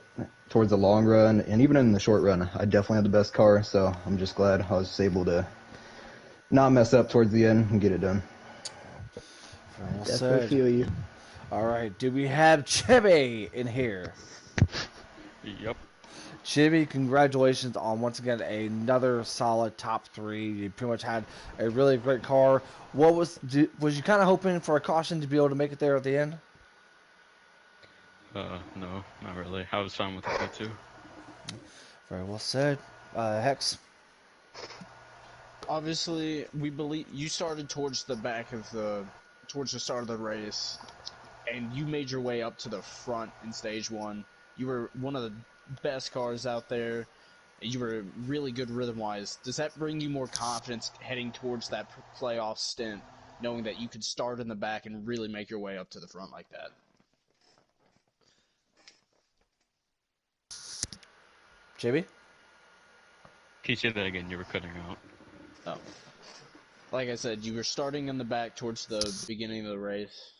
S4: towards the long run and even in the short run, I definitely had the best car, so I'm just glad I was able to not mess up towards the end and get it done.
S1: Well
S2: Definitely
S1: said.
S2: feel you.
S1: All right, do we have Chibi in here?
S5: Yep.
S1: Chibi, congratulations on once again another solid top 3. You pretty much had a really great car. What was you kind of hoping for a caution to be able to make it there at the end?
S5: No, not really. I was fine with the P2.
S1: Very well said. Hex.
S3: Obviously, we believe you started towards the back of towards the start of the race, and you made your way up to the front in stage 1. You were one of the best cars out there. You were really good rhythm-wise. Does that bring you more confidence heading towards that playoff stint, knowing that you could start in the back and really make your way up to the front like that?
S1: Chibi?
S5: Can you say that again? You were cutting out.
S3: Oh. Like I said, you were starting in the back towards the beginning of the race,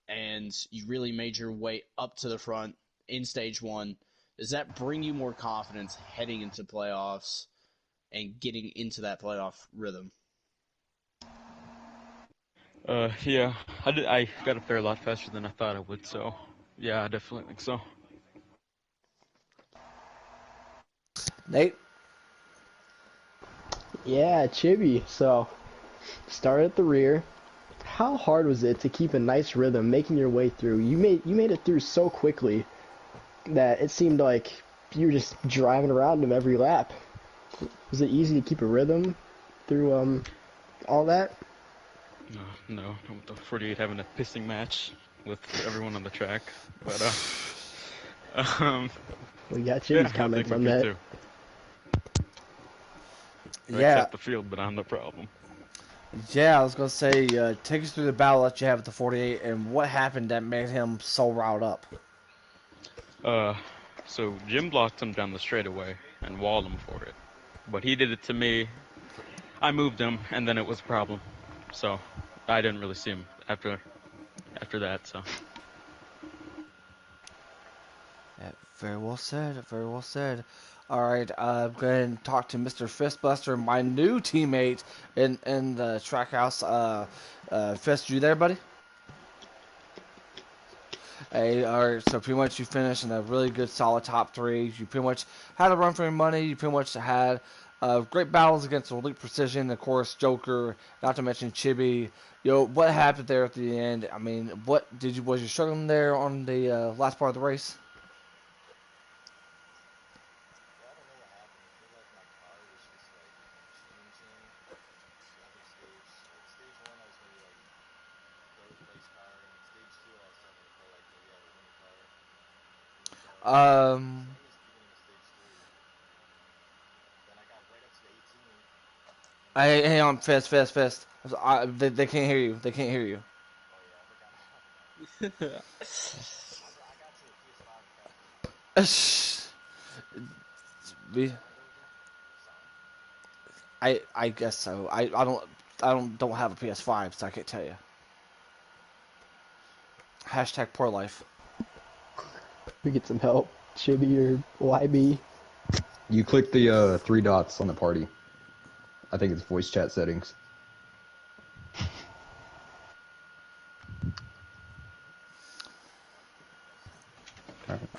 S3: and you really made your way up to the front in stage 1. Does that bring you more confidence heading into playoffs and getting into that playoff rhythm?
S5: Yeah, I got up there a lot faster than I thought I would, so yeah, I definitely think so.
S1: Nate?
S2: Yeah, Chibi. So start at the rear. How hard was it to keep a nice rhythm making your way through? You made it through so quickly that it seemed like you were just driving around them every lap. Was it easy to keep a rhythm through all that?
S5: No, not with the 48 having a pissing match with everyone on the track, but
S2: We got
S5: yeah,
S2: Chibi's
S5: I think
S2: comments
S5: we're
S2: on
S5: good
S2: that.
S5: too.
S1: Yeah.
S5: Except the field, but I'm the problem.
S1: Yeah, I was going to say, take us through the battle that you have at the 48 and what happened that made him so riled up.
S5: So Jim blocked him down the straightaway and walled him for it, but he did it to me. I moved him, and then it was a problem. So I didn't really see him after that. So
S1: Yeah, very well said. Very well said. All right, I'm going to talk to Mr. Fistbuster, my new teammate in the track house. Fist, you there, buddy? Hey, all right, so pretty much you finished in a really good, solid top 3. You pretty much had a run for your money. You pretty much had great battles against Elite Precision, of course, Joker, not to mention Chibi. What happened there at the end? I mean, was you struggling there on the last part of the race? Um, hang on, Fist. They can't hear you. They can't hear you. We, I guess so. I don't have a PS5, so I can't tell you. Hashtag poor life.
S2: We get some help. Chibi or YB.
S4: You click the 3 dots on the party. I think it's voice chat settings.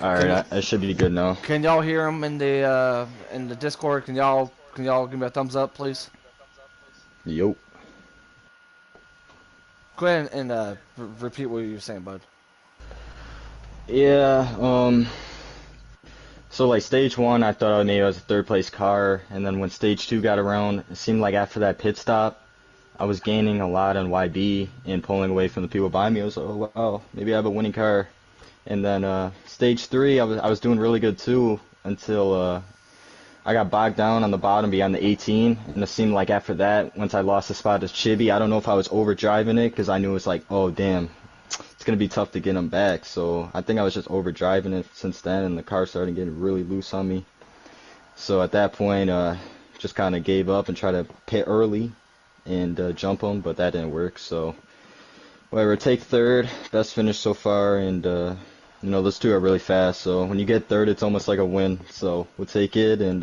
S6: All right, I should be good now.
S1: Can y'all hear him in the Discord? Can y'all give me a thumbs up, please?
S6: Yup.
S1: Go ahead and repeat what you were saying, bud.
S6: Yeah. So like stage one, I thought I made it as a third place car, and then when stage two got around, it seemed like after that pit stop, I was gaining a lot on YB and pulling away from the people behind me. I was like, oh wow, maybe I have a winning car. And then stage three, I was doing really good too until I got bogged down on the bottom behind the 18, and it seemed like after that, once I lost the spot to Chibi, I don't know if I was overdriving it because I knew it's like, oh damn, it's gonna be tough to get him back. So I think I was just overdriving it since then, and the car started getting really loose on me. So at that point, just kind of gave up and tried to pit early and jump him, but that didn't work. So whatever, take third, best finish so far, and those two are really fast. So when you get third, it's almost like a win. So we'll take it, and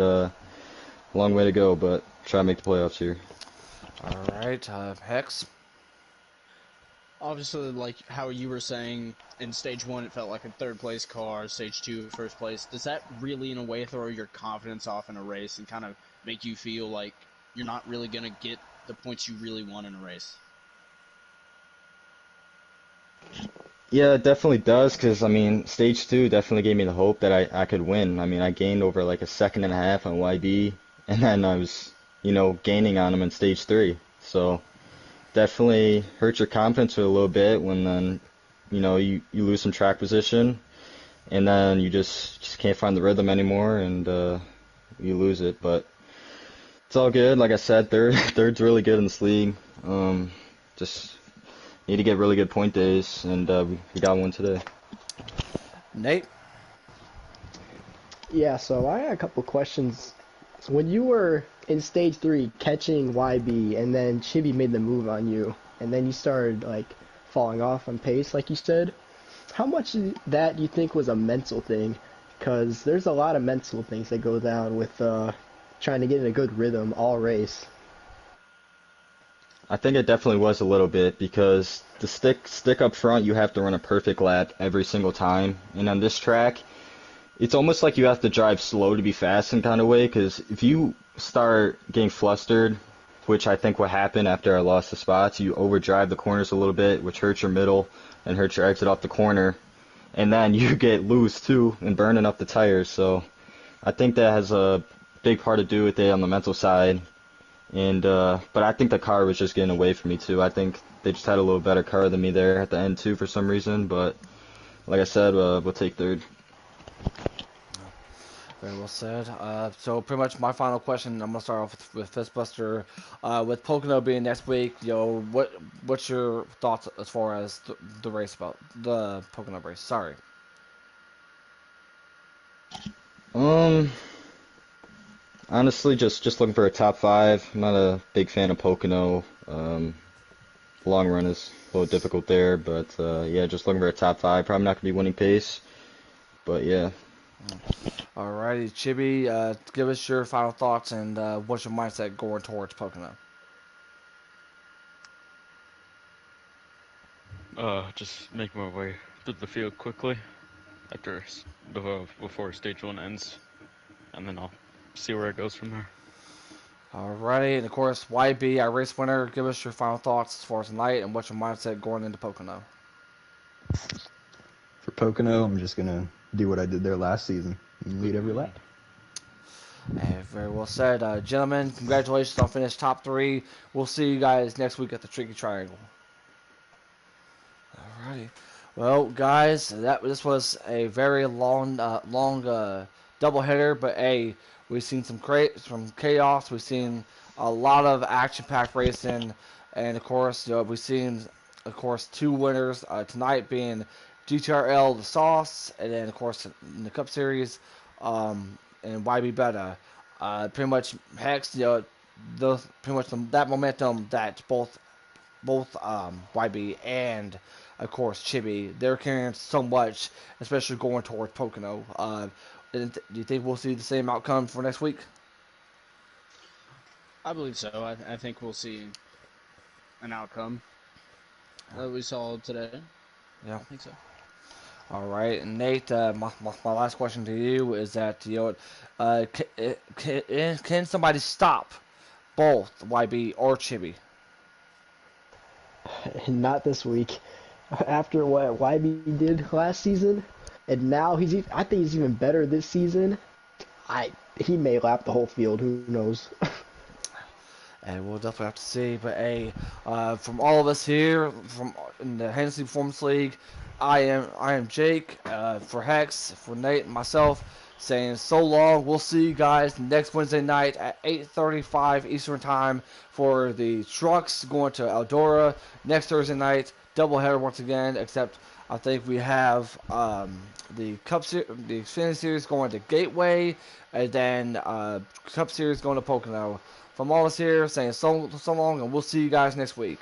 S6: long way to go, but try to make the playoffs here.
S1: All right, Hex.
S3: Obviously, like how you were saying, in stage one it felt like a third place car, stage two first place. Does that really in a way throw your confidence off in a race and kind of make you feel like you're not really going to get the points you really want in a race?
S6: Yeah, it definitely does, because, I mean, stage two definitely gave me the hope that I could win. I mean, I gained over like a second and a half on YB, and then I was, gaining on him in stage three. So definitely hurts your confidence a little bit when then, you lose some track position, and then you just can't find the rhythm anymore, and you lose it. But it's all good. Like I said, third's really good in this league. Just need to get really good point days, and we got one today.
S1: Nate.
S2: Yeah, so I had a couple questions. So when you were in stage three catching YB, and then Chibi made the move on you, and then you started like falling off on pace, like you said, how much of that do you think was a mental thing? Because there's a lot of mental things that go down with trying to get in a good rhythm all race.
S6: I think it definitely was a little bit, because the stick up front, you have to run a perfect lap every single time, and on this track, it's almost like you have to drive slow to be fast in kind of way, because if you start getting flustered, which I think what happened after I lost the spots, you overdrive the corners a little bit, which hurts your middle and hurts your exit off the corner, and then you get loose too and burning up the tires. So I think that has a big part to do with it on the mental side. And but I think the car was just getting away from me too. I think they just had a little better car than me there at the end too for some reason. But like I said, we'll take third.
S1: Very well said. So pretty much my final question. I'm gonna start off with Fistbuster. With Pocono being next week, what's your thoughts as far as the race about the Pocono race? Sorry.
S6: Um, Honestly, just looking for a top five. I'm not a big fan of Pocono. Long run is a little difficult there, but yeah, just looking for a top five. Probably not gonna be winning pace, but yeah.
S1: Alrighty, Chibi, give us your final thoughts and what's your mindset going towards Pocono?
S5: Just make my way through the field quickly before stage one ends, and then I'll see where it goes from there.
S1: Alrighty, and of course, YB, our race winner, give us your final thoughts as far as tonight and what's your mindset going into Pocono.
S4: For Pocono, I'm just gonna do what I did there last season and lead every lap.
S1: Hey, very well said. Gentlemen, congratulations on finished top three. We'll see you guys next week at the Tricky Triangle. Alrighty. Well, guys, this was a very long doubleheader, but hey, we've seen some chaos. We've seen a lot of action-packed racing, and of course, we've seen, of course, two winners tonight being GTRL the Sauce, and then of course in the Cup Series, and YB Beta. Pretty much Hex, that momentum that both YB and of course Chibi, they're carrying so much, especially going towards Pocono. Do you think we'll see the same outcome for next week?
S3: I believe so. I think we'll see an outcome that we saw today.
S1: Yeah.
S3: I think so.
S1: All right, and Nate, my last question to you is that can somebody stop both YB or Chibi?
S2: Not this week. After what YB did last season, and now I think he's even better this season. He may lap the whole field. Who knows?
S1: And we'll definitely have to see. But hey, from all of us here, from in the Hennessy Performance League, I am Jake, for Hex, for Nate, and myself, saying so long. We'll see you guys next Wednesday night at 8:35 Eastern Time for the trucks going to Eldora. Next Thursday night, doubleheader once again. Except I think we have the the Xfinity Series going to Gateway, and then Cup Series going to Pocono. From all of us here, saying so long, and we'll see you guys next week.